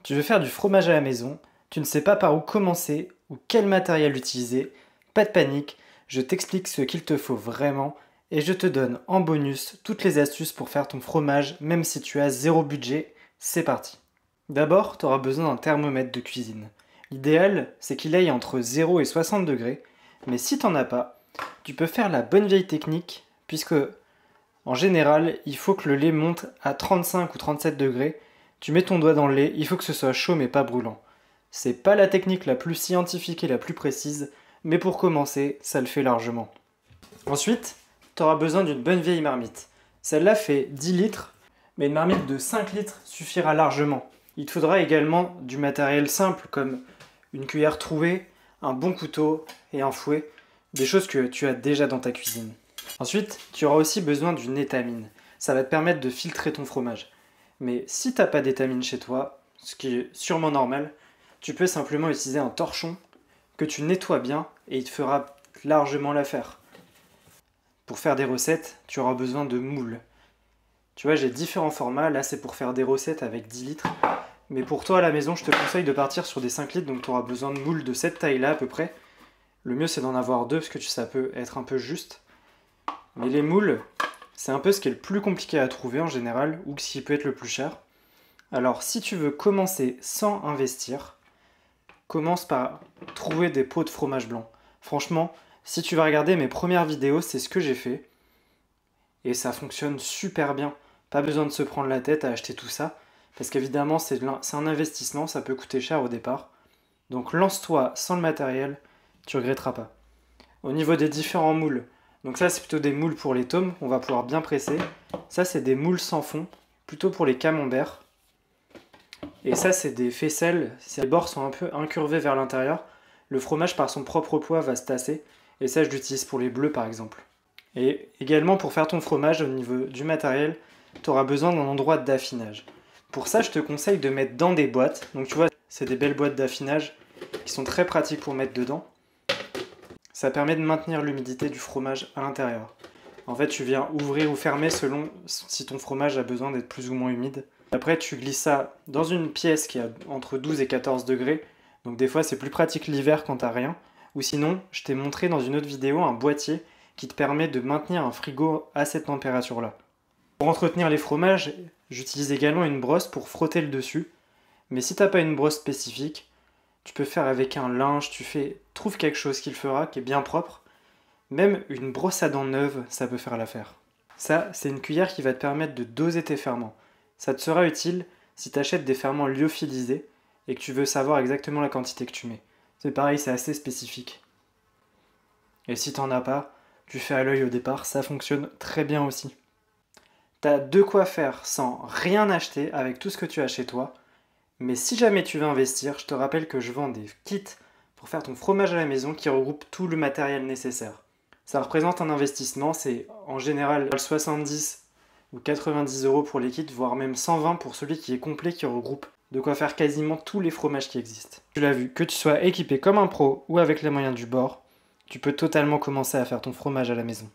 Tu veux faire du fromage à la maison, tu ne sais pas par où commencer ou quel matériel utiliser, pas de panique, je t'explique ce qu'il te faut vraiment et je te donne en bonus toutes les astuces pour faire ton fromage même si tu as zéro budget. C'est parti. D'abord, tu auras besoin d'un thermomètre de cuisine. L'idéal, c'est qu'il aille entre 0 et 60 degrés, mais si t'en as pas, tu peux faire la bonne vieille technique puisque en général, il faut que le lait monte à 35 ou 37 degrés. Tu mets ton doigt dans le lait, il faut que ce soit chaud mais pas brûlant. C'est pas la technique la plus scientifique et la plus précise, mais pour commencer, ça le fait largement. Ensuite, tu auras besoin d'une bonne vieille marmite. Celle-là fait 10 litres, mais une marmite de 5 litres suffira largement. Il te faudra également du matériel simple comme une cuillère trouée, un bon couteau et un fouet, des choses que tu as déjà dans ta cuisine. Ensuite, tu auras aussi besoin d'une étamine. Ça va te permettre de filtrer ton fromage. Mais si tu n'as pas d'étamine chez toi, ce qui est sûrement normal, tu peux simplement utiliser un torchon que tu nettoies bien et il te fera largement l'affaire. Pour faire des recettes, tu auras besoin de moules. Tu vois, j'ai différents formats. Là, c'est pour faire des recettes avec 10 litres. Mais pour toi à la maison, je te conseille de partir sur des 5 litres. Donc tu auras besoin de moules de cette taille-là à peu près. Le mieux, c'est d'en avoir deux parce que ça peut être un peu juste. Mais les moules, c'est un peu ce qui est le plus compliqué à trouver en général, ou ce qui peut être le plus cher. Alors si tu veux commencer sans investir, commence par trouver des pots de fromage blanc. Franchement, si tu vas regarder mes premières vidéos, c'est ce que j'ai fait. Et ça fonctionne super bien. Pas besoin de se prendre la tête à acheter tout ça. Parce qu'évidemment, c'est un investissement, ça peut coûter cher au départ. Donc lance-toi sans le matériel, tu regretteras pas. Au niveau des différents moules, donc ça c'est plutôt des moules pour les tomes, on va pouvoir bien presser. Ça c'est des moules sans fond, plutôt pour les camemberts. Et ça c'est des faisselles, les bords sont un peu incurvés vers l'intérieur. Le fromage par son propre poids va se tasser. Et ça je l'utilise pour les bleus par exemple. Et également pour faire ton fromage au niveau du matériel, tu auras besoin d'un endroit d'affinage. Pour ça je te conseille de mettre dans des boîtes. Donc tu vois, c'est des belles boîtes d'affinage qui sont très pratiques pour mettre dedans. Ça permet de maintenir l'humidité du fromage à l'intérieur. En fait, tu viens ouvrir ou fermer selon si ton fromage a besoin d'être plus ou moins humide. Après, tu glisses ça dans une pièce qui a entre 12 et 14 degrés. Donc des fois, c'est plus pratique l'hiver quand t'as rien. Ou sinon, je t'ai montré dans une autre vidéo un boîtier qui te permet de maintenir un frigo à cette température-là. Pour entretenir les fromages, j'utilise également une brosse pour frotter le dessus. Mais si t'as pas une brosse spécifique, tu peux faire avec un linge, trouve quelque chose qui le fera, qui est bien propre. Même une brosse à dents neuve, ça peut faire l'affaire. Ça, c'est une cuillère qui va te permettre de doser tes ferments. Ça te sera utile si tu achètes des ferments lyophilisés et que tu veux savoir exactement la quantité que tu mets. C'est pareil, c'est assez spécifique. Et si t'en as pas, tu fais à l'œil au départ, ça fonctionne très bien aussi. T'as de quoi faire sans rien acheter avec tout ce que tu as chez toi. Mais si jamais tu veux investir, je te rappelle que je vends des kits pour faire ton fromage à la maison qui regroupent tout le matériel nécessaire. Ça représente un investissement, c'est en général 70 ou 90 € pour les kits, voire même 120 pour celui qui est complet, qui regroupe de quoi faire quasiment tous les fromages qui existent. Tu l'as vu, que tu sois équipé comme un pro ou avec les moyens du bord, tu peux totalement commencer à faire ton fromage à la maison.